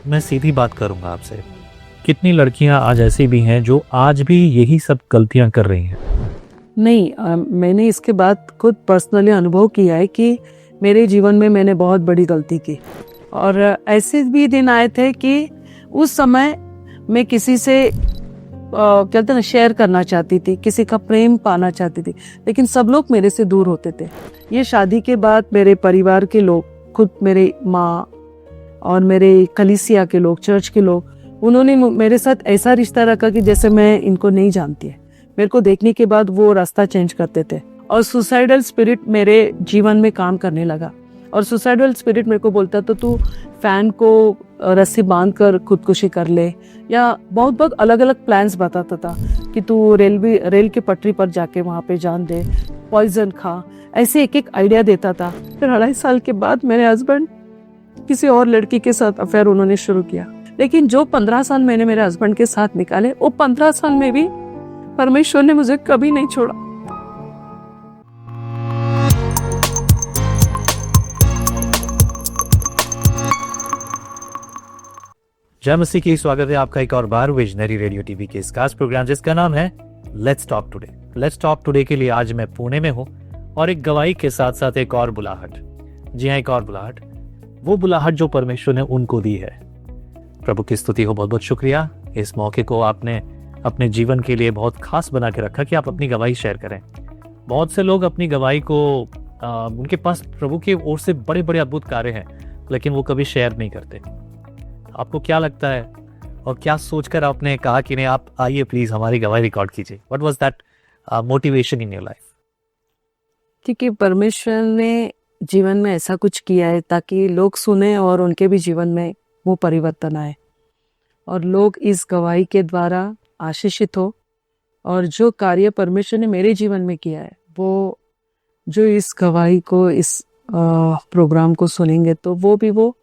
मैं सीधी बात करूंगा आपसे। कितनी लड़कियां आज ऐसी भी हैं जो आज भी यही सब गलतियां कर रही हैं। नहीं, मैंने इसके बाद खुद पर्सनली अनुभव किया है कि मेरे जीवन में मैंने बहुत बड़ी गलती की। और ऐसे भी दिन आए थे कि उस समय मैं किसी से कहते ना शेयर करना चाहती थी, किसी का प्रेम पाना चाहती थी, लेकिन सब लोग मेरे से दूर होते थे। ये शादी के बाद मेरे परिवार के लोग, खुद मेरे माँ और मेरे कलीसिया के लोग, चर्च के लोग, उन्होंने मेरे साथ ऐसा रिश्ता रखा कि जैसे मैं इनको नहीं जानती है। मेरे को देखने के बाद वो रास्ता चेंज करते थे और सुसाइडल स्पिरिट मेरे जीवन में काम करने लगा। और सुसाइडल स्पिरिट मेरे को बोलता तो तू फैन को रस्सी बांध कर खुदकुशी कर ले, या बहुत बहुत अलग अलग प्लान्स बताता था कि तू रेल के पटरी पर जाके वहाँ पे जान दे, पॉइजन खा, ऐसे एक एक आइडिया देता था। फिर 2.5 साल के बाद मेरे हस्बैंड किसी और लड़की के साथ अफेयर उन्होंने शुरू किया। लेकिन जो 15 साल मैंने मेरे हस्बैंड के साथ निकाले, वो 15 साल में भी परमेश्वर ने मुझे कभी नहीं छोड़ा। जय मसीह की। स्वागत है आपका एक और बार विजनरी रेडियो टीवी के इस खास प्रोग्राम जिसका नाम है let's talk today. Let's talk today के लिए आज मैं पुणे में हूँ और एक गवाही के साथ साथ एक और बुलाहट। जी हाँ, एक और बुलाहट, वो बुलाहट जो परमेश्वर ने उनको दी है। प्रभु की स्तुति हो, बहुत बहुत शुक्रिया। इस मौके को आपने अपने जीवन के लिए बहुत खास बना के रखा कि आप अपनी गवाही शेयर करें। बहुत से लोग अपनी गवाही को उनके पास प्रभु की ओर से बड़े बड़े अद्भुत कार्य हैं, लेकिन वो कभी शेयर नहीं करते। आपको क्या लगता है और क्या सोचकर आपने कहा कि नहीं, आप आइए प्लीज हमारी गवाही रिकॉर्ड कीजिए? What was that motivation in your life? क्योंकि परमेश्वर ने जीवन में ऐसा कुछ किया है ताकि लोग सुने और उनके भी जीवन में वो परिवर्तन आए और लोग इस गवाही के द्वारा आशीषित हो। और जो कार्य परमेश्वर ने मेरे जीवन में किया है, वो जो इस गवाही को, इस प्रोग्राम को सुनेंगे तो वो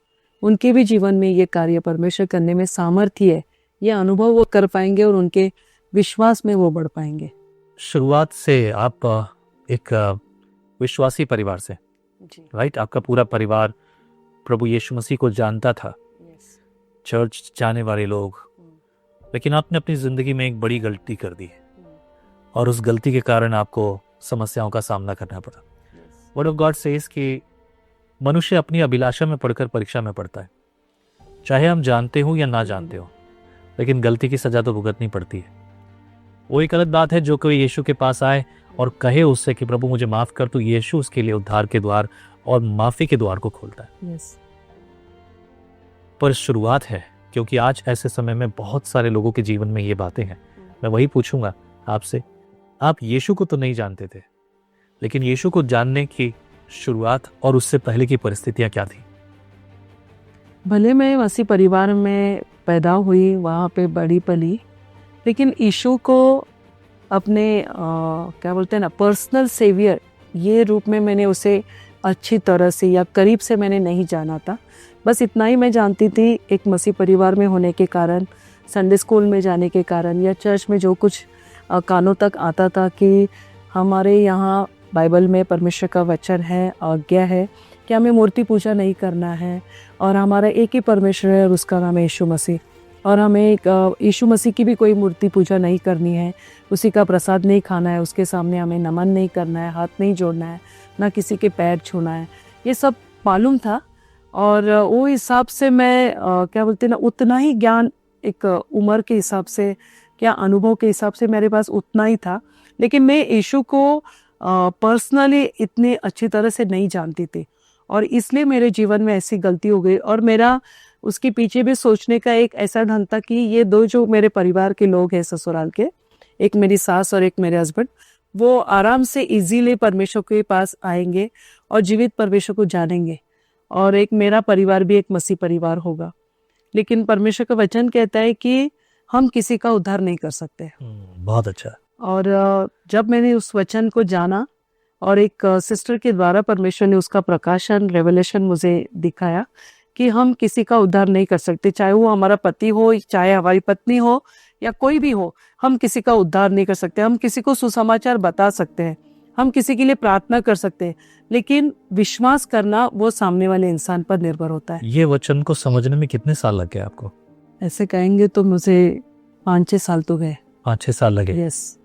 उनके भी जीवन में ये कार्य परमेश्वर करने में सामर्थ्य है, ये अनुभव वो कर पाएंगे और उनके विश्वास में वो बढ़ पाएंगे। शुरुआत से आप एक विश्वासी परिवार से, राइट? आपका पूरा परिवार प्रभु यीशु मसीह को जानता था, चर्च जाने वाले लोग, लेकिन आपने अपनी जिंदगी में एक बड़ी गलती कर दी और उस गलती के कारण आपको समस्याओं का सामना करना पड़ा। वर्ड ऑफ गॉड सेज कि मनुष्य अपनी अभिलाषा में पढ़कर परीक्षा में पड़ता है, चाहे हम जानते हो या ना जानते हो, लेकिन गलती की सजा तो भुगतनी पड़ती है। वो एक अलग बात है जो कोई यीशु के पास आए और कहे उससे कि प्रभु मुझे माफ कर, तो यीशु उसके लिए उद्धार के द्वार और माफी के द्वार को खोलता है। पर शुरुआत है, क्योंकि आज ऐसे समय में बहुत सारे लोगों के जीवन में ये बातें हैं। मैं वही पूछूंगा आपसे, आप यीशु को तो नहीं जानते थे, लेकिन यीशु को जानने की शुरुआत और उससे पहले की परिस्थितियां क्या थी? भले मैं मसीह परिवार में पैदा हुई, वहाँ पे बड़ी पली, लेकिन यीशु को अपने क्या बोलते हैं ना, पर्सनल सेवियर, ये रूप में मैंने उसे अच्छी तरह से या करीब से मैंने नहीं जाना था। बस इतना ही मैं जानती थी, एक मसीह परिवार में होने के कारण, संडे स्कूल में जाने के कारण, या चर्च में जो कुछ कानों तक आता था कि हमारे यहाँ बाइबल में परमेश्वर का वचन है, आज्ञा है कि हमें मूर्ति पूजा नहीं करना है और हमारा एक ही परमेश्वर है और उसका नाम है यीशु मसीह, और हमें यीशु मसीह की भी कोई मूर्ति पूजा नहीं करनी है, उसी का प्रसाद नहीं खाना है, उसके सामने हमें नमन नहीं करना है, हाथ नहीं जोड़ना है, ना किसी के पैर छूना है। ये सब मालूम था और वो हिसाब से मैं क्या बोलते हैं ना, उतना ही ज्ञान, एक उम्र के हिसाब से, क्या अनुभव के हिसाब से मेरे पास उतना ही था। लेकिन मैं यीशु को पर्सनली इतनी अच्छी तरह से नहीं जानती थी और इसलिए मेरे जीवन में ऐसी गलती हो गई। और मेरा उसके पीछे भी सोचने का एक ऐसा ढंग था कि ये दो जो मेरे परिवार के लोग हैं ससुराल के, एक मेरी सास और एक मेरे हस्बैंड, वो आराम से इजीली परमेश्वर के पास आएंगे और जीवित परमेश्वर को जानेंगे, और एक मेरा परिवार भी एक मसीह परिवार होगा। लेकिन परमेश्वर का वचन कहता है कि हम किसी का उद्धार नहीं कर सकते। बहुत अच्छा। और जब मैंने उस वचन को जाना और एक सिस्टर के द्वारा परमेश्वर ने उसका प्रकाशन, रेवलेशन मुझे दिखाया कि हम किसी का उद्धार नहीं कर सकते, चाहे वो हमारा पति हो, चाहे हमारी पत्नी हो, या कोई भी हो, हम किसी का उद्धार नहीं कर सकते। हम किसी को सुसमाचार बता सकते हैं, हम किसी के लिए प्रार्थना कर सकते हैं, लेकिन विश्वास करना वो सामने वाले इंसान पर निर्भर होता है। ये वचन को समझने में कितने साल लग गए आपको? ऐसे कहेंगे तो मुझे 5-6 साल तो गए। 5-6 साल लगे। यस।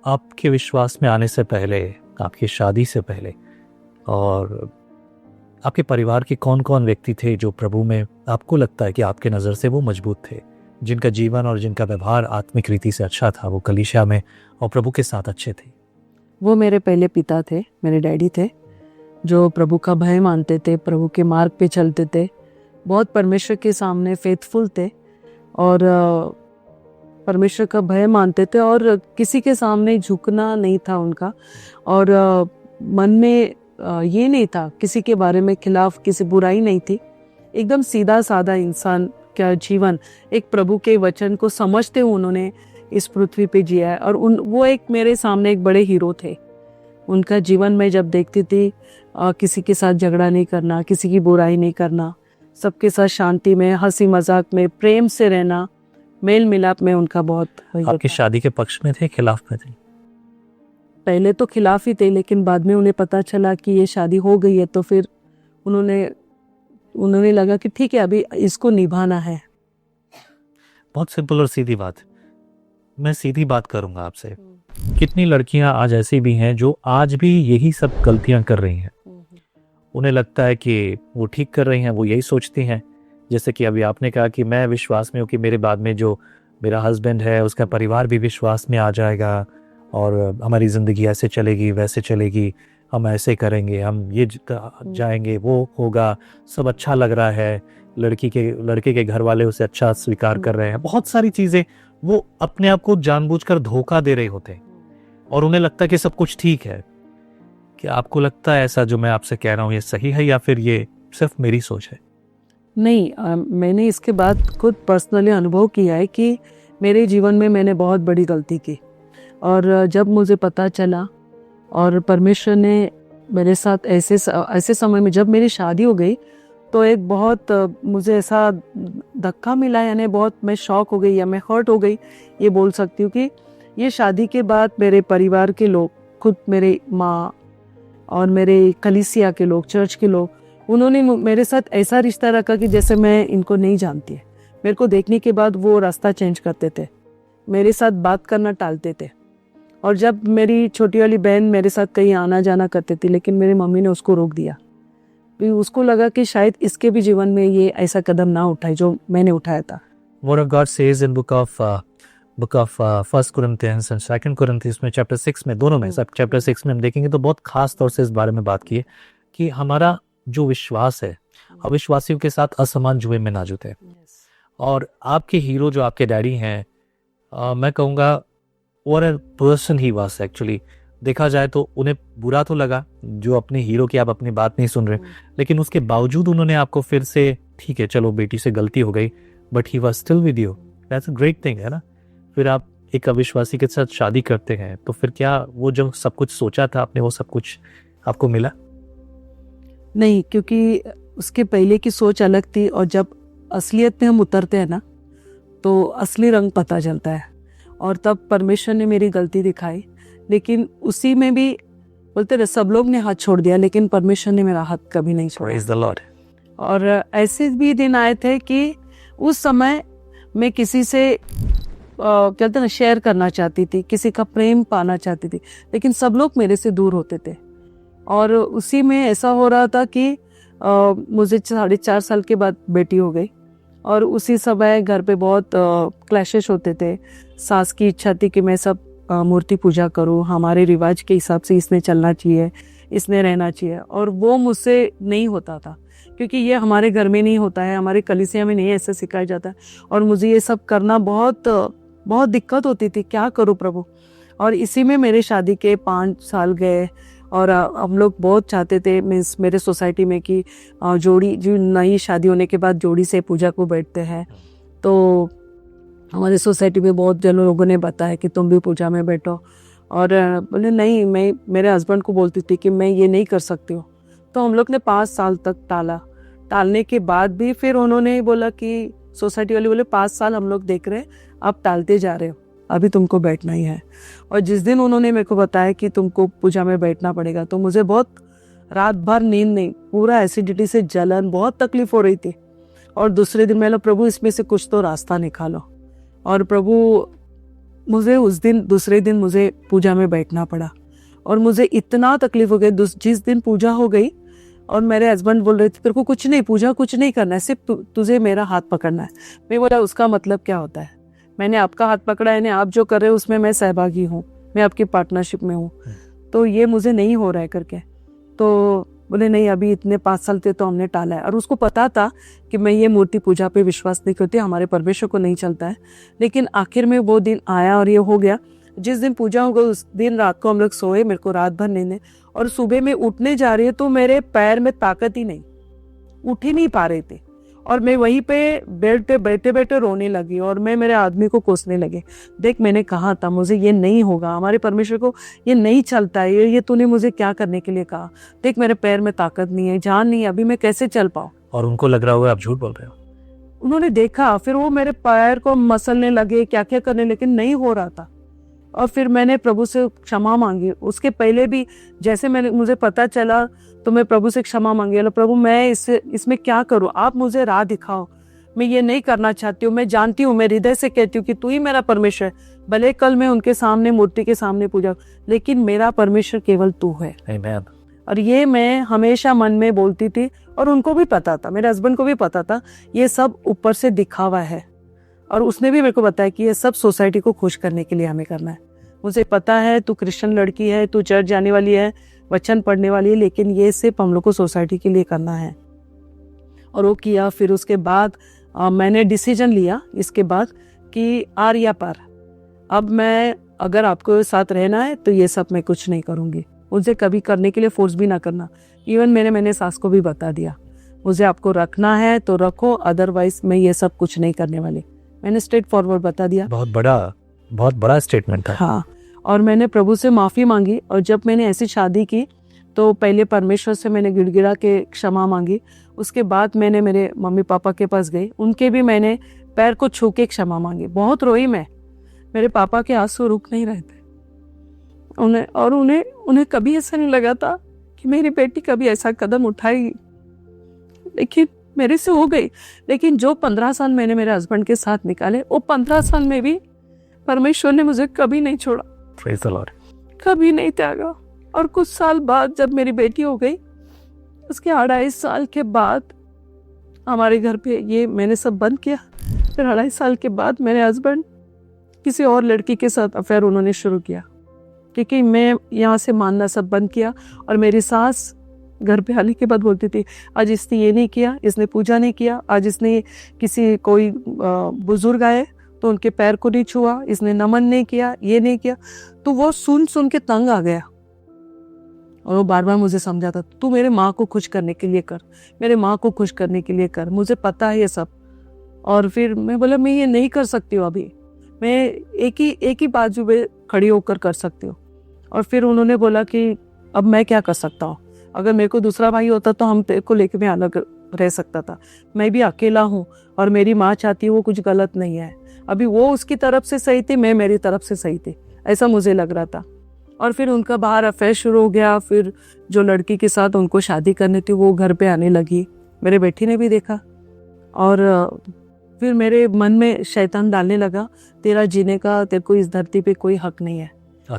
आपके विश्वास में आने से पहले, आपकी शादी से पहले, और आपके परिवार के कौन कौन व्यक्ति थे जो प्रभु में आपको लगता है कि आपके नज़र से वो मजबूत थे, जिनका जीवन और जिनका व्यवहार आत्मिक रीति से अच्छा था, वो कलीसिया में और प्रभु के साथ अच्छे थे? वो मेरे पहले पिता थे, मेरे डैडी थे, जो प्रभु का भय मानते थे, प्रभु के मार्ग पे चलते थे, बहुत परमेश्वर के सामने फेथफुल थे और परमेश्वर का भय मानते थे और किसी के सामने झुकना नहीं था उनका। और मन में ये नहीं था किसी के बारे में खिलाफ, किसी बुराई नहीं थी। एकदम सीधा साधा इंसान का जीवन एक प्रभु के वचन को समझते हुए उन्होंने इस पृथ्वी पे जिया है। और वो एक मेरे सामने एक बड़े हीरो थे। उनका जीवन में जब देखती थी, किसी के साथ झगड़ा नहीं करना, किसी की बुराई नहीं करना, सबके साथ शांति में, हंसी मजाक में, प्रेम से रहना, मेल मिलाप में उनका बहुत आपकी शादी के पक्ष में थे, खिलाफ में थे? पहले तो खिलाफ ही थे, लेकिन बाद में उन्हें पता चला कि ये शादी हो गई है, तो फिर उन्होंने लगा कि ठीक है, अभी इसको निभाना है। बहुत सिंपल और सीधी बात। मैं सीधी बात करूंगा आपसे। कितनी लड़कियां आज ऐसी भी हैं जो आज भी यही सब गलतियां कर रही हैं? उन्हें लगता है कि वो ठीक कर रही हैं, वो यही सोचती हैं, जैसे कि अभी आपने कहा कि मैं विश्वास में हूँ कि मेरे बाद में जो मेरा हस्बैंड है उसका परिवार भी विश्वास में आ जाएगा और हमारी ज़िंदगी ऐसे चलेगी, वैसे चलेगी, हम ऐसे करेंगे, हम ये जाएंगे, वो होगा, सब अच्छा लग रहा है, लड़के के घर वाले उसे अच्छा स्वीकार कर रहे हैं। बहुत सारी चीज़ें वो अपने आप को जानबूझकर धोखा दे रहे होते हैं और उन्हें लगता है कि सब कुछ ठीक है। क्या आपको लगता है ऐसा जो मैं आपसे कह रहा हूँ ये सही है या फिर ये सिर्फ मेरी सोच है? नहीं, मैंने इसके बाद खुद पर्सनली अनुभव किया है कि मेरे जीवन में मैंने बहुत बड़ी गलती की। और जब मुझे पता चला और परमेश्वर ने मेरे साथ ऐसे समय में, जब मेरी शादी हो गई, तो एक बहुत मुझे ऐसा धक्का मिला, यानी बहुत मैं शॉक हो गई या मैं हर्ट हो गई, ये बोल सकती हूँ कि ये शादी के बाद मेरे परिवार के लोग, खुद मेरे माँ और मेरे कलीसिया के लोग, चर्च के लोग, उन्होंने मेरे साथ ऐसा रिश्ता रखा कि जैसे मैं इनको नहीं जानती है। मेरे को देखने के बाद वो रास्ता चेंज करते थे, मेरे साथ बात करना टालते थे। और जब मेरी छोटी वाली बहन मेरे साथ कहीं आना जाना करती थी, लेकिन मेरी मम्मी ने उसको रोक दिया। फिर उसको लगा कि शायद इसके भी जीवन में ये ऐसा कदम ना उठाए जो मैंने उठाया था। Word of God says in book of 1 Corinthians and 2 Corinthians में चैप्टर 6 में, दोनों में, सब चैप्टर 6 में हम देखेंगे तो बहुत खास तौर से इस बारे में बात की है कि हमारा जो विश्वास है अविश्वासियों के साथ असमान जुए में ना जुटे। और आपके हीरो जो आपके डैडी हैं, मैं कहूँगा what a person he was actually। देखा जाए तो उन्हें बुरा तो लगा जो अपने हीरो की आप अपनी बात नहीं सुन रहे, लेकिन उसके बावजूद उन्होंने आपको फिर से, ठीक है चलो बेटी से गलती हो गई, but he was still with you. That's a great thing, है ना? फिर आप एक अविश्वासी के साथ शादी करते हैं, तो फिर क्या वो जो सब कुछ सोचा था आपने, वो सब कुछ आपको मिला? नहीं, क्योंकि उसके पहले की सोच अलग थी और जब असलियत में हम उतरते हैं ना, तो असली रंग पता चलता है। और तब परमेश्वर ने मेरी गलती दिखाई, लेकिन उसी में भी बोलते रहे सब लोग ने हाथ छोड़ दिया, लेकिन परमेश्वर ने मेरा हाथ कभी नहीं छोड़ा। Praise the Lord। और ऐसे भी दिन आए थे कि उस समय मैं किसी से कहते ना शेयर करना चाहती थी, किसी का प्रेम पाना चाहती थी, लेकिन सब लोग मेरे से दूर होते थे। और उसी में ऐसा हो रहा था कि मुझे 4.5 साल के बाद बेटी हो गई और उसी समय घर पे बहुत क्लैशेस होते थे। सास की इच्छा थी कि मैं सब मूर्ति पूजा करूं, हमारे रिवाज के हिसाब से इसने चलना चाहिए, इसने रहना चाहिए, और वो मुझसे नहीं होता था क्योंकि ये हमारे घर में नहीं होता है, हमारे कलीसिया में नहीं ऐसे सिखाया जाता है। और मुझे ये सब करना बहुत बहुत दिक्कत होती थी, क्या करूं प्रभु। और इसी में मेरे शादी के 5 साल गए और हम लोग बहुत चाहते थे मीन्स मेरे सोसाइटी में कि जोड़ी जो नई शादी होने के बाद जोड़ी से पूजा को बैठते हैं, तो हमारे सोसाइटी में बहुत जन लोगों ने बताया कि तुम भी पूजा में बैठो। और बोले नहीं, मैं मेरे हस्बैंड को बोलती थी कि मैं ये नहीं कर सकती हूँ। तो हम लोग ने 5 साल तक टालने के बाद भी फिर उन्होंने बोला कि सोसाइटी वाले बोले 5 साल हम लोग देख रहे हैं, आप टालते जा रहे हो, अभी तुमको बैठना ही है। और जिस दिन उन्होंने मेरे को बताया कि तुमको पूजा में बैठना पड़ेगा, तो मुझे बहुत रात भर नींद नहीं, पूरा एसिडिटी से जलन, बहुत तकलीफ हो रही थी। और दूसरे दिन मैंने प्रभु इसमें से कुछ तो रास्ता निकालो, और प्रभु मुझे उस दिन दूसरे दिन मुझे पूजा में बैठना पड़ा। और मुझे इतना तकलीफ हो गई जिस दिन पूजा हो गई और मेरे हस्बैंड बोल रहे थे तेरे को कुछ नहीं, पूजा कुछ नहीं करना है, सिर्फ तुझे मेरा हाथ पकड़ना है। मैं बोला उसका मतलब क्या होता है? मैंने आपका हाथ पकड़ा है, आप जो कर रहे हो उसमें मैं सहभागी हूँ, मैं आपकी पार्टनरशिप में हूँ, तो ये मुझे नहीं हो रहा है करके। तो बोले नहीं, अभी इतने 5 साल थे तो हमने टाला है। और उसको पता था कि मैं ये मूर्ति पूजा पे विश्वास नहीं करती, हमारे परमेश्वर को नहीं चलता है। लेकिन आखिर में वो दिन आया और ये हो गया। जिस दिन पूजा हो गई उस दिन रात को हम लोग सोए, मेरे को रात भर नींद, और सुबह में उठने जा रही है तो मेरे पैर में ताकत ही नहीं, उठ ही नहीं पा रहे थे। और मैं वहीं पे बेड पे बैठे बैठे रोने लगी और मैं मेरे आदमी को कोसने लगे, देख मैंने कहा था मुझे ये नहीं होगा, हमारे परमेश्वर को ये नहीं चलता है, ये तूने मुझे क्या करने के लिए कहा, देख मेरे पैर में ताकत नहीं है, जान नहीं है, अभी मैं कैसे चल पाऊँ। और उनको लग रहा होगा आप झूठ बोल रहे हो। उन्होंने देखा, फिर वो मेरे पैर को मसलने लगे, क्या क्या करने, लेकिन नहीं हो रहा था। और फिर मैंने प्रभु से क्षमा मांगी। उसके पहले भी जैसे मुझे पता चला तो मैं प्रभु से क्षमा मांगी, प्रभु मैं इसमें क्या करूं, आप मुझे राह दिखाओ, मैं ये नहीं करना चाहती हूँ, मैं जानती हूँ, मैं हृदय से कहती हूँ कि तू ही मेरा परमेश्वर है। भले कल मैं उनके सामने मूर्ति के सामने पूजा, लेकिन मेरा परमेश्वर केवल तू है। आमीन। और ये मैं हमेशा मन में बोलती थी और उनको भी पता था, मेरे हस्बैंड को भी पता था ये सब ऊपर से दिखावा है। और उसने भी मेरे को बताया कि ये सब सोसाइटी को खुश करने के लिए हमें करना है। मुझे पता है तू क्रिश्चियन लड़की है, तू चर्च जाने वाली है, वचन पढ़ने वाली है, लेकिन ये सिर्फ हम लोग को सोसाइटी के लिए करना है। और वो किया। फिर उसके बाद मैंने डिसीजन लिया इसके बाद कि आर या पार, अब मैं अगर आपको साथ रहना है तो ये सब मैं कुछ नहीं करूँगी, मुझे कभी करने के लिए फोर्स भी ना करना। इवन मैंने सास को भी बता दिया, मुझे आपको रखना है तो रखो, अदरवाइज मैं ये सब कुछ नहीं करने वाली। मैंने स्ट्रेट फॉरवर्ड बता दिया। बहुत बड़ा स्टेटमेंट था। हाँ, और मैंने प्रभु से माफ़ी मांगी। और जब मैंने ऐसी शादी की तो पहले परमेश्वर से मैंने गिड़गिड़ा के क्षमा मांगी। उसके बाद मैंने मेरे मम्मी पापा के पास गई, उनके भी मैंने पैर को छू के क्षमा मांगी। बहुत रोई मैं, मेरे पापा के आंसू रुक नहीं रहे थे। उन्हें कभी ऐसा नहीं लगा था कि मेरी बेटी कभी ऐसा कदम उठाएगी, लेकिन मेरे से हो गई। लेकिन जो 15 साल मैंने मेरे हस्बैंड के साथ निकाले, वो 15 साल में भी परमेश्वर ने मुझे कभी नहीं छोड़ा, प्रेज़ द लॉर्ड, कभी नहीं त्यागा। और कुछ साल बाद जब मेरी बेटी हो गई, उसके 2.5 साल के बाद हमारे घर पे ये मैंने सब बंद किया। फिर 2.5 साल के बाद मेरे हस्बैंड किसी और लड़की के साथ अफेयर उन्होंने शुरू किया, क्योंकि मैं यहाँ से मानना सब बंद किया। और मेरी सास घर पे आने के बाद बोलती थी, आज इसने ये नहीं किया, इसने पूजा नहीं किया, आज इसने कोई बुजुर्ग आए तो उनके पैर को नहीं छुआ, इसने नमन नहीं किया, ये नहीं किया। तो वो सुन के तंग आ गया। और वो बार बार मुझे समझाता, तू मेरे माँ को खुश करने के लिए कर, मेरे माँ को खुश करने के लिए कर, मुझे पता है ये सब। और फिर मैं बोला मैं ये नहीं कर सकती हूँ, अभी मैं एक ही बाजू पे खड़ी होकर कर सकती हूँ। और फिर उन्होंने बोला कि अब मैं क्या कर सकता हूँ, अगर मेरे को दूसरा भाई होता तो हम तेरे को लेके मैं अलग रह सकता था, मैं भी अकेला हूँ और मेरी माँ चाहती है, वो कुछ गलत नहीं है। अभी वो उसकी तरफ से सही थी, मैं मेरी तरफ से सही थी, ऐसा मुझे लग रहा था। और फिर उनका बाहर अफेयर शुरू हो गया। फिर जो लड़की के साथ उनको शादी करनी थी वो घर पे आने लगी, मेरे बेटी ने भी देखा। और फिर मेरे मन में शैतान डालने लगा, तेरा जीने का, तेरे को इस धरती पे कोई हक नहीं है,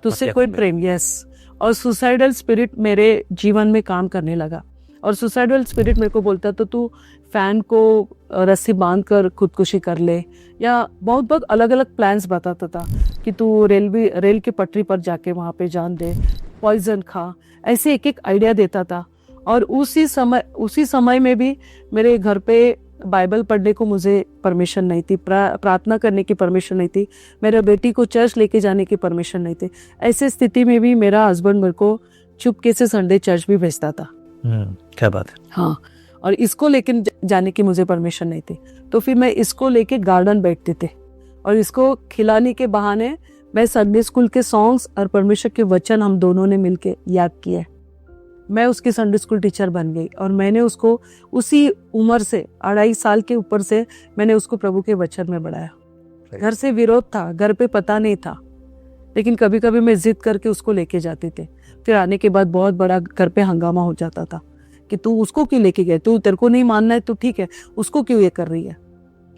तुझसे कोई प्रेम। यस। और सुसाइडल स्पिरिट मेरे जीवन में काम करने लगा। और सुसाइडल स्पिरिट मेरे को बोलता तो तू फैन को रस्सी बांध कर खुदकुशी कर ले, या बहुत बहुत अलग अलग प्लान्स बताता था कि तू रेल की पटरी पर जाके वहाँ पे जान दे, पॉइजन खा, ऐसे एक आइडिया देता था। और उसी समय में भी मेरे घर पे बाइबल पढ़ने को मुझे परमिशन नहीं थी, प्रार्थना करने की परमिशन नहीं थी, मेरे बेटी को चर्च लेके जाने की परमिशन नहीं थी। ऐसे स्थिति में भी मेरा हस्बैंड मेरे को चुपके से संडे चर्च भी भेजता था। क्या बात है। हाँ, और इसको लेके जाने की मुझे परमिशन नहीं थी। तो फिर मैं इसको लेके गार्डन बैठते थे और इसको खिलाने के बहाने मैं संडे स्कूल के सॉन्ग्स और परमेश्वर के वचन हम दोनों ने मिलके याद किए। मैं उसकी संडे स्कूल टीचर बन गई और मैंने उसको उसी उम्र से 2.5 साल के ऊपर से मैंने उसको प्रभु के वचन में बढ़ाया। घर से विरोध था, घर पे पता नहीं था, लेकिन कभी कभी मैं जिद करके उसको लेके जाती थी। फिर आने के बाद बहुत बड़ा घर पे हंगामा हो जाता था कि तू उसको क्यों लेके गए, तू तेरे को नहीं मानना है तो ठीक है, उसको क्यों ये कर रही है।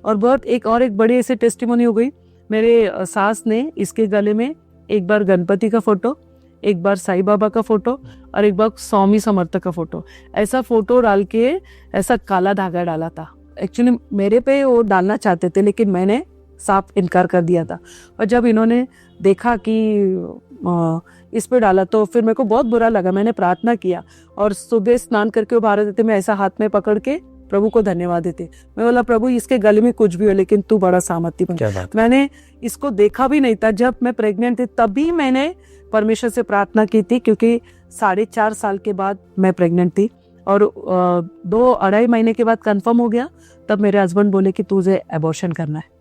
और बहुत एक बड़ी ऐसी टेस्टिमोनी हो गई। मेरे सास ने इसके गले में एक बार गणपति का फोटो, एक बार साईं बाबा का फोटो और एक बार स्वामी समर्थ का फोटो, ऐसा फोटो डाल के ऐसा काला धागा डाला था। एक्चुअली मेरे पे वो डालना चाहते थे, लेकिन मैंने साफ इनकार कर दिया था। और जब इन्होंने देखा कि इस पे डाला तो फिर मेरे को बहुत बुरा लगा। मैंने प्रार्थना किया और सुबह स्नान करके वो बाहर देते, मैं ऐसा हाथ में पकड़ के प्रभु को धन्यवाद देते। मैं बोला प्रभु इसके गले में कुछ भी हो, लेकिन तू बड़ा सामर्थ्य बन। मैंने इसको देखा भी नहीं था। जब मैं प्रेग्नेंट थी तभी मैंने परमेश्वर से प्रार्थना की थी, क्योंकि 4.5 साल के बाद मैं प्रेग्नेंट थी और 2-2.5 महीने के बाद कंफर्म हो गया। तब मेरे हस्बैंड बोले कि तुझे एबॉर्शन करना है,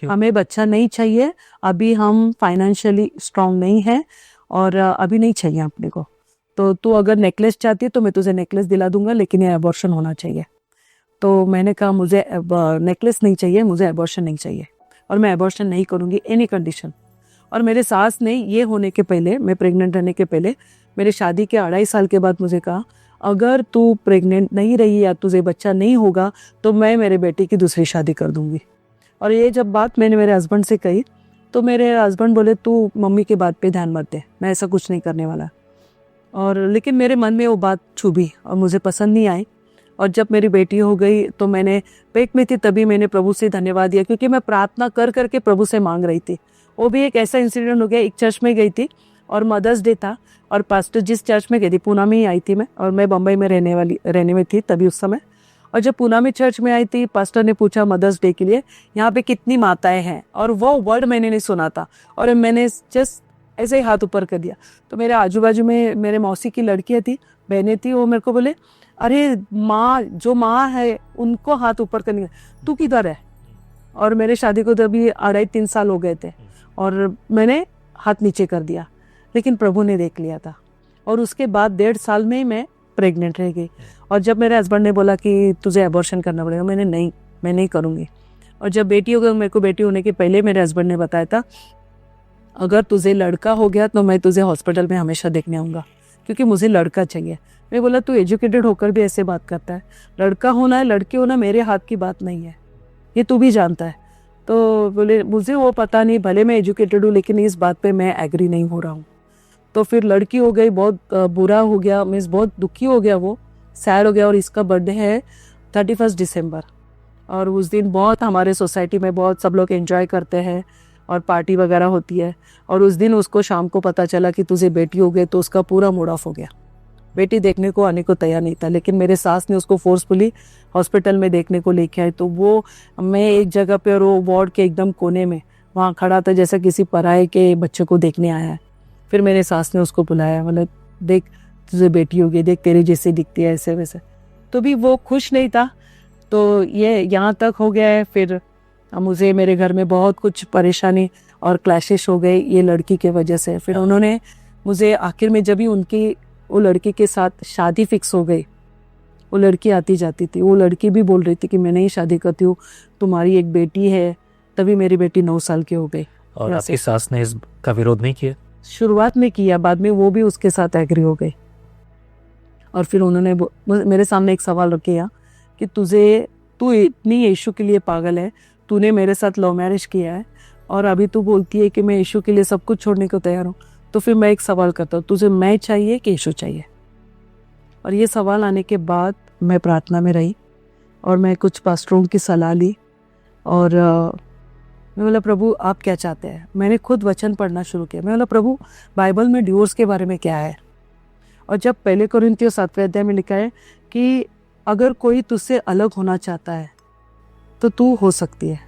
हमें बच्चा नहीं चाहिए, अभी हम फाइनेंशियली स्ट्रांग नहीं है और अभी नहीं चाहिए अपने को, तो तू अगर नेकलेस चाहती है तो मैं तुझे नेकलेस दिला दूंगा, लेकिन ये एबॉर्शन होना चाहिए। तो मैंने कहा मुझे नेकलेस नहीं चाहिए, मुझे एबॉर्शन नहीं चाहिए और मैं एबॉर्शन नहीं करूंगी एनी कंडीशन। और मेरे सास ने ये होने के पहले, मैं प्रेग्नेंट रहने के पहले, मेरे शादी के 2.5 साल के बाद मुझे कहा अगर तू प्रेग्नेंट नहीं रही या तुझे बच्चा नहीं होगा तो मैं मेरे बेटे की दूसरी शादी कर दूंगी। और ये जब बात मैंने मेरे हस्बैंड से कही तो मेरे हस्बैंड बोले तू मम्मी के बात पे ध्यान मत दे, मैं ऐसा कुछ नहीं करने वाला। और लेकिन मेरे मन में वो बात छुभी और मुझे पसंद नहीं आई। और जब मेरी बेटी हो गई तो मैंने पेट में थी तभी मैंने प्रभु से धन्यवाद दिया, क्योंकि मैं प्रार्थना कर करके प्रभु से मांग रही थी। वो भी एक ऐसा इंसिडेंट हो गया, एक चर्च में गई थी और मदर्स डे था और पास्टर जिस चर्च में गई थी, पूना में ही आई थी मैं, और मैं बम्बई में रहने में थी तभी उस समय। और जब पूना में चर्च में आई थी, पास्टर ने पूछा मदर्स डे के लिए यहाँ पे कितनी माताएं हैं, और वो वर्ड मैंने नहीं सुना था और मैंने जस्ट ऐसे ही हाथ ऊपर कर दिया। तो मेरे आजू बाजू में मेरे मौसी की लड़कियाँ थी, बहनें थी, वो मेरे को बोले अरे माँ, जो माँ है उनको हाथ ऊपर करनी, तू किधर है। और मेरे शादी को तो अभी 2.5-3 साल हो गए थे और मैंने हाथ नीचे कर दिया, लेकिन प्रभु ने देख लिया था। और उसके बाद 1.5 साल में मैं प्रेग्नेंट रह गई। और जब मेरे हस्बैंड ने बोला कि तुझे एबॉर्शन करना पड़ेगा, मैं नहीं करूँगी। और जब बेटी हो गई, मेरे को बेटी होने के पहले मेरे हस्बैंड ने बताया था अगर तुझे लड़का हो गया तो मैं तुझे हॉस्पिटल में हमेशा देखने आऊँगा, क्योंकि मुझे लड़का चाहिए। मैं बोला तू एजुकेटेड होकर भी ऐसे बात करता है, लड़का होना है लड़की होना मेरे हाथ की बात नहीं है, ये तू भी जानता है। तो बोले मुझे वो पता नहीं, भले मैं एजुकेटेड हूँ लेकिन इस बात पे मैं एग्री नहीं हो रहा हूँ। तो फिर लड़की हो गई, बहुत बुरा हो गया, मीन्स बहुत दुखी हो गया, वो सैड हो गया। और इसका बर्थडे है 31 दिसंबर और उस दिन बहुत हमारे सोसाइटी में बहुत सब लोग एंजॉय करते हैं और पार्टी वगैरह होती है। और उस दिन उसको शाम को पता चला कि तुझे बेटी हो गई, तो उसका पूरा मूड ऑफ हो गया। बेटी देखने को आने को तैयार नहीं था, लेकिन मेरे सास ने उसको फोर्सफुली हॉस्पिटल में देखने को लेके आए। तो वो मैं एक जगह पे और वो वार्ड के एकदम कोने में वहाँ खड़ा था, जैसा किसी पराये के बच्चे को देखने आया है। फिर मेरे सास ने उसको बुलाया, मतलब देख तुझे बेटी हो गई, देख तेरे जैसे दिखती है ऐसे वैसे। तो भी वो खुश नहीं था। तो ये यहाँ तक हो गया है। फिर मुझे मेरे घर में बहुत कुछ परेशानी और क्लैशेस हो गए ये लड़की के वजह से। फिर उन्होंने मुझे आखिर में, जब भी उनकी वो लड़की के साथ शादी फिक्स हो गई, वो लड़की आती जाती थी, वो लड़की भी बोल रही थी कि मैं नहीं शादी करती हूँ, तुम्हारी एक बेटी है। तभी मेरी बेटी 9 साल की हो गई। और आपकी सास ने इसका विरोध नहीं किया? शुरुआत में किया, बाद में वो भी उसके साथ एग्री हो गई। और फिर उन्होंने मेरे सामने एक सवाल रखा कि तू इतनी यीशु के लिए पागल है, तूने मेरे साथ लव मैरिज किया है और अभी तू बोलती है कि मैं यीशु के लिए सब कुछ छोड़ने को तैयार हूँ। तो फिर मैं एक सवाल करता हूँ, तुझे मैं चाहिए कि यीशु चाहिए? और ये सवाल आने के बाद मैं प्रार्थना में रही और मैं कुछ पास्टरों की सलाह ली और मैं बोला प्रभु आप क्या चाहते हैं। मैंने खुद वचन पढ़ना शुरू किया। मैं बोला प्रभु बाइबल में डिवोर्स के बारे में क्या है। और जब 1 कोरिन्थियों 7वें अध्याय में लिखा है कि अगर कोई तुझसे अलग होना चाहता है तो तू हो सकती है,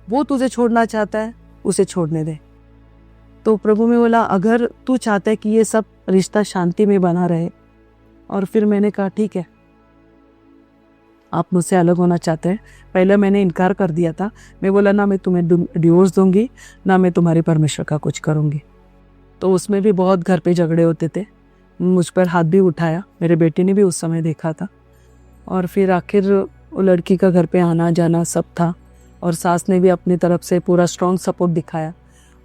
वो तुझे छोड़ना चाहता है उसे छोड़ने दे। तो प्रभु में बोला अगर तू चाहता है कि ये सब रिश्ता शांति में बना रहे। और फिर मैंने कहा ठीक है, आप मुझसे अलग होना चाहते हैं। पहले मैंने इनकार कर दिया था। मैं बोला ना मैं तुम्हें डिवोर्स दूंगी, ना मैं तुम्हारे परमेश्वर का कुछ करूंगी। तो उसमें भी बहुत घर पे झगड़े होते थे, मुझ पर हाथ भी उठाया, मेरे बेटे ने भी उस समय देखा था। और फिर आखिर वो लड़की का घर पे आना जाना सब था और सास ने भी अपनी तरफ से पूरा स्ट्रॉन्ग सपोर्ट दिखाया।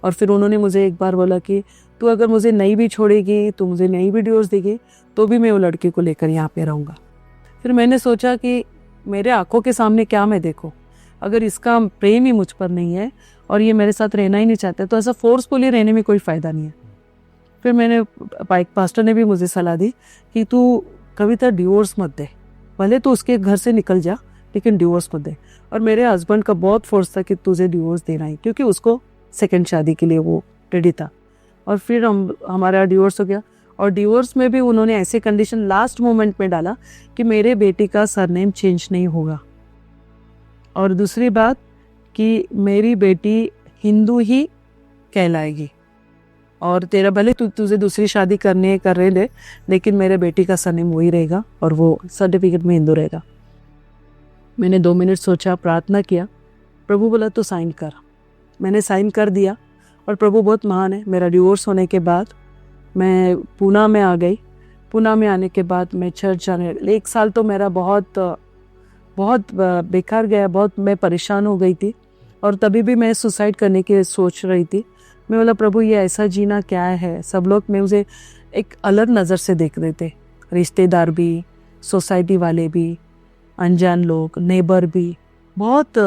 और फिर उन्होंने मुझे एक बार बोला कि तू अगर मुझे नहीं भी छोड़ेगी, तू मुझे नहीं भी डिवोर्स देगी, तो भी मैं वो लड़के को लेकर यहाँ पे रहूँगा। फिर मैंने सोचा कि मेरे आंखों के सामने क्या मैं देखूं, अगर इसका प्रेम ही मुझ पर नहीं है और ये मेरे साथ रहना ही नहीं चाहते, तो ऐसा फोर्सफुली रहने में कोई फ़ायदा नहीं है। फिर मैंने पास्टर ने भी मुझे सलाह दी कि तू कविता डिवोर्स मत दे, भले तो उसके घर से निकल जा लेकिन डिवोर्स मत दे। और मेरे हस्बैंड का बहुत फोर्स था कि तुझे डिवोर्स देना ही, क्योंकि उसको सेकंड शादी के लिए वो रेडी था। और फिर हमारा डिवोर्स हो गया। और डिवोर्स में भी उन्होंने ऐसे कंडीशन लास्ट मोमेंट में डाला कि मेरे बेटी का सरनेम चेंज नहीं होगा, और दूसरी बात कि मेरी बेटी हिंदू ही कहलाएगी, और तेरा भले तुझे दूसरी शादी कर रहे दे, लेकिन मेरे बेटी का सरनेम वही रहेगा और वो सर्टिफिकेट में हिंदू रहेगा। मैंने 2 मिनट सोचा, प्रार्थना किया, प्रभु बोला तो साइन कर। मैंने साइन कर दिया। और प्रभु बहुत महान है। मेरा डिवोर्स होने के बाद मैं पूना में आ गई। पूना में आने के बाद मैं चर्च जाने, 1 साल तो मेरा बहुत बेकार गया, बहुत मैं परेशान हो गई थी। और तभी भी मैं सुसाइड करने की सोच रही थी। मैं बोला प्रभु ये ऐसा जीना क्या है। सब लोग मुझे एक अलग नज़र से देख रहे थे, रिश्तेदार भी, सोसाइटी वाले भी, अनजान लोग, नेबर भी। बहुत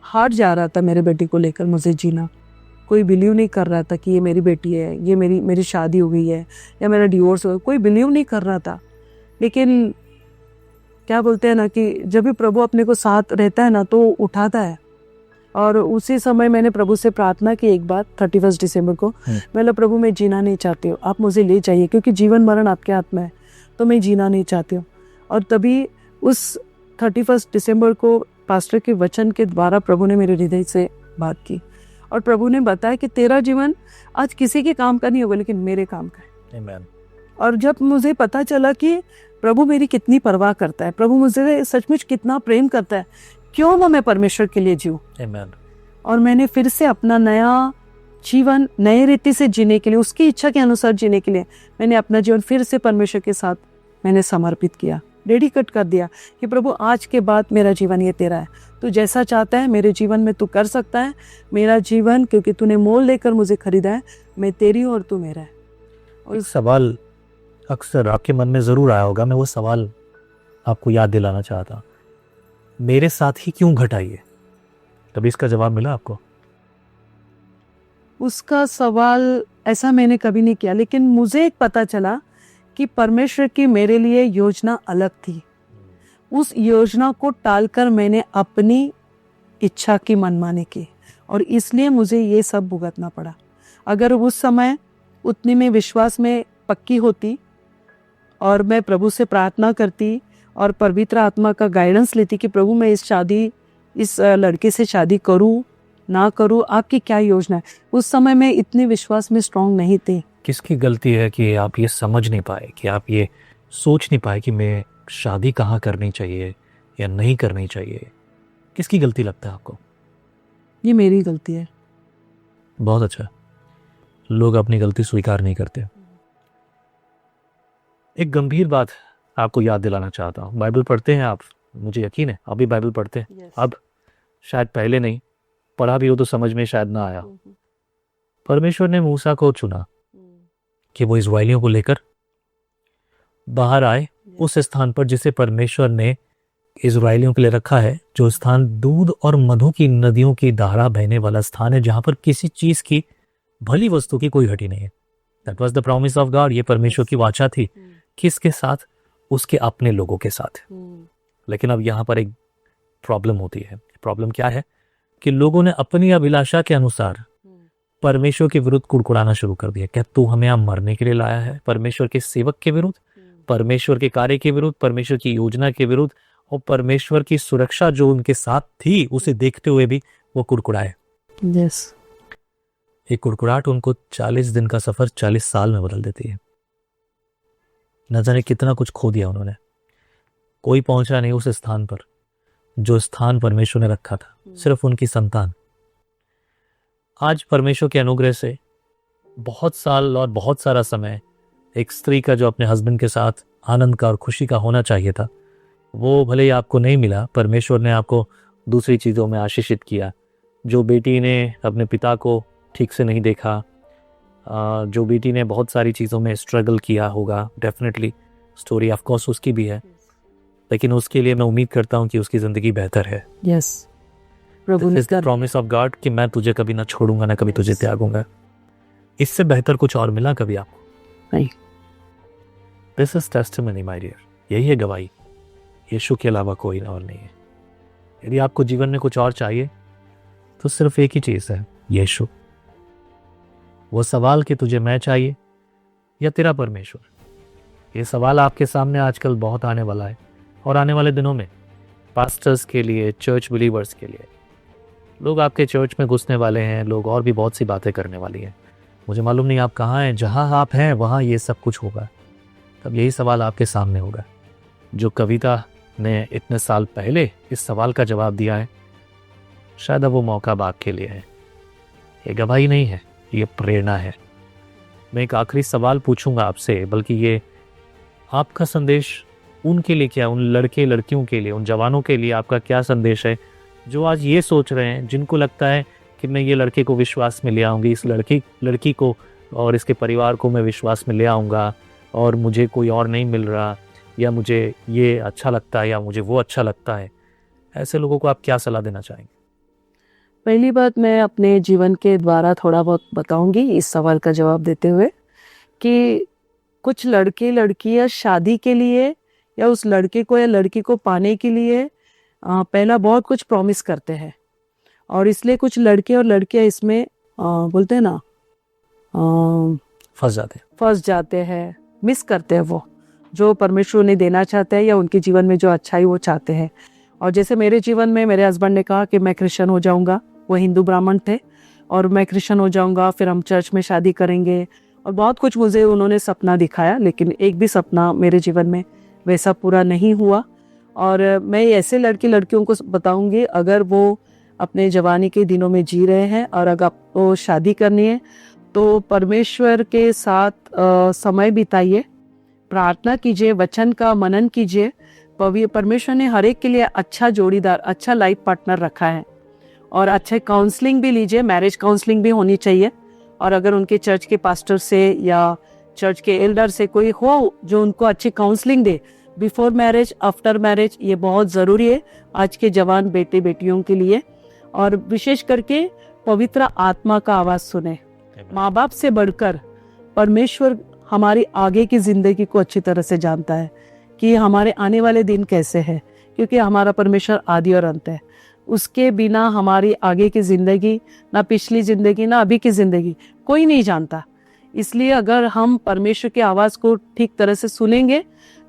हार्ड जा रहा था मेरे बेटी को लेकर मुझे जीना। कोई बिलीव नहीं कर रहा था कि ये मेरी बेटी है, ये मेरी शादी हो गई है या मेरा डिवोर्स हो गया, कोई बिलीव नहीं कर रहा था। लेकिन क्या बोलते हैं ना कि जब भी प्रभु अपने को साथ रहता है ना तो उठाता है। और उसी समय मैंने प्रभु से प्रार्थना की एक बार 31 दिसंबर को। मैं प्रभु मैं जीना नहीं चाहती हूँ, आप मुझे ले जाइए, क्योंकि जीवन मरण आपके हाथ में है, तो मैं जीना नहीं चाहती हूँ। और तभी उस 31 दिसंबर को पास्टर के वचन के द्वारा प्रभु ने मेरे हृदय से बात की। और प्रभु ने बताया कि तेरा जीवन आज किसी के काम का नहीं होगा, लेकिन मेरे काम का है। Amen. और जब मुझे पता चला कि प्रभु मेरी कितनी परवाह करता है, प्रभु मुझे सचमुच कितना प्रेम करता है, क्यों ना मैं परमेश्वर के लिए जीऊं। Amen. और मैंने फिर से अपना नया जीवन नए रीति से जीने के लिए, उसकी इच्छा के अनुसार जीने के लिए मैंने अपना जीवन फिर से परमेश्वर के साथ मैंने समर्पित किया, डेडिकेट कर दिया कि प्रभु आज के बाद मेरा जीवन ये तेरा है, तू जैसा चाहता है मेरे जीवन में तू कर सकता है। मेरा जीवन क्योंकि तूने मोल लेकर मुझे खरीदा है, मैं तेरी और तू मेरा है। और एक सवाल अक्सर आपके मन में ज़रूर आया होगा, मैं वो सवाल आपको याद दिलाना चाहता, मेरे साथ ही क्यों घटा ये? कभी इसका जवाब मिला आपको? उसका सवाल ऐसा मैंने कभी नहीं किया, लेकिन मुझे एक पता चला कि परमेश्वर की मेरे लिए योजना अलग थी। उस योजना को टालकर मैंने अपनी इच्छा की मनमानी की, और इसलिए मुझे ये सब भुगतना पड़ा। अगर उस समय उतनी में विश्वास में पक्की होती और मैं प्रभु से प्रार्थना करती और पवित्र आत्मा का गाइडेंस लेती कि प्रभु मैं इस लड़के से शादी करूं ना करूं, आपकी क्या योजना है, उस समय मैं इतने विश्वास में स्ट्रांग नहीं थी। किसकी गलती है कि आप ये समझ नहीं पाए, कि आप ये सोच नहीं पाए कि मैं शादी कहाँ करनी चाहिए या नहीं करनी चाहिए? किसकी गलती लगता है आपको? ये मेरी गलती है। बहुत अच्छा, लोग अपनी गलती स्वीकार नहीं करते। एक गंभीर बात आपको याद दिलाना चाहता हूँ। बाइबल पढ़ते हैं आप? मुझे यकीन है आप भी बाइबल पढ़ते हैं। Yes. अब शायद पहले नहीं पढ़ा भी हो तो समझ में शायद ना आया। परमेश्वर ने मूसा को चुना कि वो इज़राइलियों को लेकर बाहर आए उस स्थान पर जिसे परमेश्वर ने इज़राइलियों के लिए रखा है, जो स्थान दूध और मधु की नदियों की धारा बहने वाला स्थान है, जहां पर किसी चीज की भली वस्तु की कोई हड्डी नहीं है। That was the promise of God. ये परमेश्वर की वाचा थी। किसके साथ? उसके अपने लोगों के साथ। लेकिन अब यहाँ पर एक प्रॉब्लम होती है। प्रॉब्लम क्या है कि लोगों ने अपनी अभिलाषा के अनुसार परमेश्वर के विरुद्ध कुड़कुड़ाना शुरू कर दिया। क्या तू हमें यहाँ मरने के लिए लाया है? परमेश्वर के सेवक के विरुद्ध, परमेश्वर के कार्य के विरुद्ध, परमेश्वर की योजना के विरुद्ध, और परमेश्वर की सुरक्षा जो उनके साथ थी उसे देखते हुए भी वो कुड़कुड़ाए। yes. एक कुड़कुड़ाहट उनको 40 दिन का सफर 40 साल में बदल देती है। न जाने कितना कुछ खो दिया उन्होंने। कोई पहुंचा नहीं उस स्थान पर जो स्थान परमेश्वर ने रखा था, सिर्फ उनकी संतान। आज परमेश्वर के अनुग्रह से बहुत साल और बहुत सारा समय एक स्त्री का जो अपने हस्बैंड के साथ आनंद का और खुशी का होना चाहिए था, वो भले ही आपको नहीं मिला। परमेश्वर ने आपको दूसरी चीज़ों में आशीषित किया, जो बेटी ने अपने पिता को ठीक से नहीं देखा, जो बेटी ने बहुत सारी चीज़ों में स्ट्रगल किया होगा, डेफिनेटली स्टोरी ऑफ कोर्स उसकी भी है, लेकिन उसके लिए मैं उम्मीद करता हूँ कि उसकी ज़िंदगी बेहतर है। यस, प्रभु ने कर प्रॉमिस ऑफ गॉड कि मैं तुझे कभी ना छोड़ूंगा, ना कभी तुझे त्यागूंगा। इससे बेहतर कुछ और मिला कभी आपको? नहीं। This is testimony my dear, यही है गवाही, यीशु के अलावा कोई और नहीं है। यदि आपको जीवन में कुछ और चाहिए तो सिर्फ एक ही चीज़ है, यीशु। वो सवाल कि तुझे मैं चाहिए या तेरा परमेश्वर, ये सवाल आपके सामने आजकल बहुत आने वाला है, और आने वाले दिनों में पास्टर्स के लिए, चर्च बिलीवर्स के लिए, लोग आपके चर्च में घुसने वाले हैं, लोग और भी बहुत सी बातें करने वाली हैं। मुझे मालूम नहीं आप कहाँ हैं, जहाँ आप हैं वहाँ ये सब कुछ होगा। तब यही सवाल आपके सामने होगा। जो कविता ने इतने साल पहले इस सवाल का जवाब दिया है, शायद अब वो मौका अब आपके लिए है। ये गवाही नहीं है, ये प्रेरणा है। मैं एक आखिरी सवाल पूछूंगा आपसे, बल्कि ये आपका संदेश उनके लिए क्या, उन लड़के लड़कियों के लिए, उन जवानों के लिए आपका क्या संदेश है जो आज ये सोच रहे हैं, जिनको लगता है कि मैं ये लड़के को विश्वास में ले आऊँगी, इस लड़की को और इसके परिवार को मैं विश्वास में ले आऊँगा, और मुझे कोई और नहीं मिल रहा, या मुझे ये अच्छा लगता है या मुझे वो अच्छा लगता है। ऐसे लोगों को आप क्या सलाह देना चाहेंगे? पहली बात मैं अपने जीवन के द्वारा थोड़ा बहुत बताऊंगी इस सवाल का जवाब देते हुए, कि कुछ लड़के लड़कियां शादी के लिए या उस लड़के को या लड़की को पाने के लिए पहला बहुत कुछ प्रॉमिस करते हैं, और इसलिए कुछ लड़के और लड़कियां इसमें बोलते हैं ना, फंस जाते हैं, मिस करते हैं वो जो परमेश्वर उन्हें देना चाहते हैं या उनके जीवन में जो अच्छाई वो चाहते हैं। और जैसे मेरे जीवन में मेरे हस्बैंड ने कहा कि मैं क्रिश्चियन हो जाऊंगा, वो हिंदू ब्राह्मण थे, और मैं क्रिश्चियन हो जाऊंगा, फिर हम चर्च में शादी करेंगे, और बहुत कुछ मुझे उन्होंने सपना दिखाया, लेकिन एक भी सपना मेरे जीवन में वैसा पूरा नहीं हुआ। और मैं ऐसे लड़के लड़कियों को बताऊंगी, अगर वो अपने जवानी के दिनों में जी रहे हैं और अगर आपको शादी करनी है तो परमेश्वर के साथ समय बिताइए, प्रार्थना कीजिए, वचन का मनन कीजिए। परमेश्वर ने हर एक के लिए अच्छा जोड़ीदार, अच्छा लाइफ पार्टनर रखा है, और अच्छे काउंसलिंग भी लीजिए, मैरिज काउंसलिंग भी होनी चाहिए। और अगर उनके चर्च के पास्टर से या चर्च के एल्डर से कोई हो जो उनको अच्छी काउंसलिंग दे बिफोर मैरिज, आफ्टर मैरिज, ये बहुत ज़रूरी है आज के जवान बेटे बेटियों के लिए। और विशेष करके पवित्र आत्मा का आवाज़ सुने। माँ बाप से बढ़कर परमेश्वर हमारी आगे की ज़िंदगी को अच्छी तरह से जानता है कि हमारे आने वाले दिन कैसे हैं, क्योंकि हमारा परमेश्वर आदि और अंत है। उसके बिना हमारी आगे की ज़िंदगी, ना पिछली ज़िंदगी ना अभी की ज़िंदगी, कोई नहीं जानता। इसलिए अगर हम परमेश्वर की आवाज़ को ठीक तरह से सुनेंगे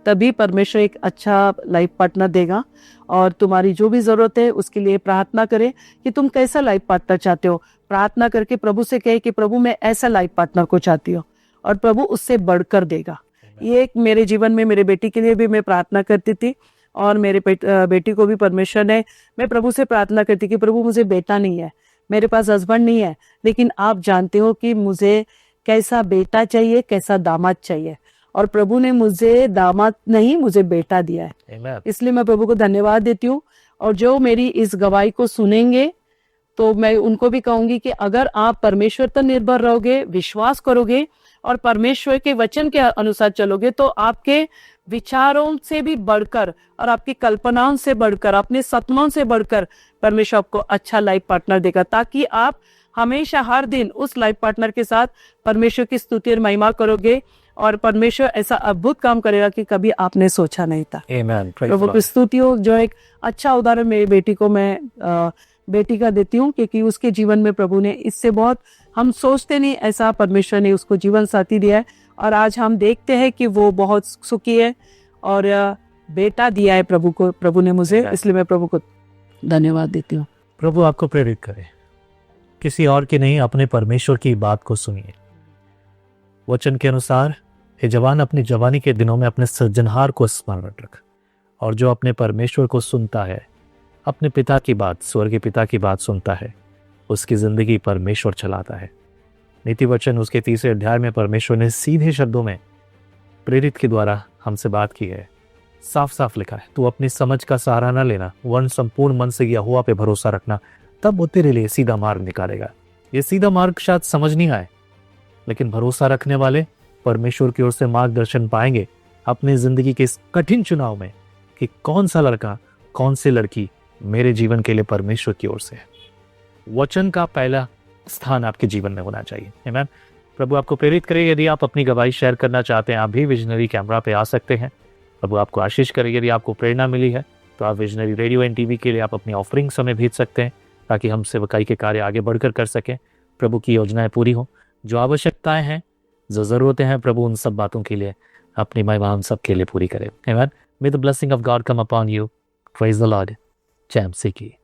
तभी परमेश्वर एक अच्छा लाइफ पार्टनर देगा। और तुम्हारी जो भी ज़रूरत है उसके लिए प्रार्थना करें कि तुम कैसा लाइफ पार्टनर चाहते हो। प्रार्थना करके प्रभु से कहे कि प्रभु मैं ऐसा लाइफ पार्टनर को चाहती हूँ, और प्रभु उससे बढ़कर देगा। ये एक मेरे जीवन में मेरे बेटी के लिए भी मैं प्रार्थना करती थी, और मेरे बेटी को भी परमेश्वर ने, मैं प्रभु से प्रार्थना करती कि प्रभु मुझे बेटा नहीं है, मेरे पास हस्बैंड नहीं है, लेकिन आप जानते हो कि मुझे कैसा बेटा चाहिए, कैसा दामाद चाहिए, और प्रभु ने मुझे दामाद नहीं, मुझे बेटा दिया है। इसलिए मैं प्रभु को धन्यवाद देती हूँ। और जो मेरी इस गवाही को सुनेंगे तो मैं उनको भी कहूंगी कि अगर आप परमेश्वर पर निर्भर रहोगे, विश्वास करोगे और परमेश्वर के वचन के अनुसार चलोगे, तो आपके विचारों से भी बढ़कर और आपकी कल्पनाओं से बढ़कर, अपने सपनों से बढ़कर परमेश्वर आपको अच्छा लाइफ पार्टनर देगा, ताकि आप हमेशा हर दिन उस लाइफ पार्टनर के साथ परमेश्वर की स्तुति और महिमा करोगे, और परमेश्वर ऐसा अद्भुत काम करेगा कि कभी आपने सोचा नहीं था। आमीन। प्रभु की स्तुति हो। जो एक अच्छा उदाहरण मेरी बेटी को मैं बेटी का देती हूँ, क्योंकि उसके जीवन में प्रभु ने इससे बहुत, हम सोचते नहीं ऐसा, परमेश्वर ने उसको जीवन साथी दिया है, और आज हम देखते हैं कि वो बहुत सुखी है, और बेटा दिया है प्रभु को, प्रभु ने मुझे, इसलिए मैं प्रभु को धन्यवाद देती हूँ। प्रभु आपको प्रेरित करे, किसी और की नहीं, अपने परमेश्वर की बात को सुनिए। वचन के अनुसार ये जवान अपनी जवानी के दिनों में अपने सृजनहार को स्मरण रख, और जो अपने परमेश्वर को सुनता है, अपने पिता की बात, स्वर्गीय पिता की बात सुनता है, उसकी जिंदगी परमेश्वर चलाता है। नीति वचन उसके 3 अध्याय में परमेश्वर ने सीधे शब्दों में प्रेरित के द्वारा हमसे बात की है साफ साफ लिखा है, तू अपनी समझ का सहारा न लेना, वरन संपूर्ण मन से यहोवा पे भरोसा रखना, तब वो तेरे लिए सीधा मार्ग निकालेगा। ये सीधा मार्ग शायद समझ नहीं आए, लेकिन भरोसा रखने वाले परमेश्वर की ओर से मार्गदर्शन पाएंगे अपनी जिंदगी के इस कठिन चुनाव में कि कौन सा लड़का, कौन सी लड़की मेरे जीवन के लिए परमेश्वर की ओर से है। वचन का पहला स्थान आपके जीवन में होना चाहिए। आमीन। प्रभु आपको प्रेरित करे। यदि आप अपनी गवाही शेयर करना चाहते हैं, आप भी विजनरी कैमरा पे आ सकते हैं। प्रभु आपको आशीष करे। यदि आपको प्रेरणा मिली है तो आप विजनरी रेडियो एंड टीवी के लिए आप अपनी ऑफरिंग्स हमें भेज सकते हैं, ताकि हम सेवकाई के कार्य आगे बढ़कर कर सकें, प्रभु की योजनाएं पूरी हो। जो आवश्यकताएं हैं, जो जरूरतें हैं, प्रभु उन सब बातों के लिए अपनी महिमा हम सब के लिए पूरी करे। आमीन। May the blessing of God come upon you. Praise the Lord. जय मसीह की।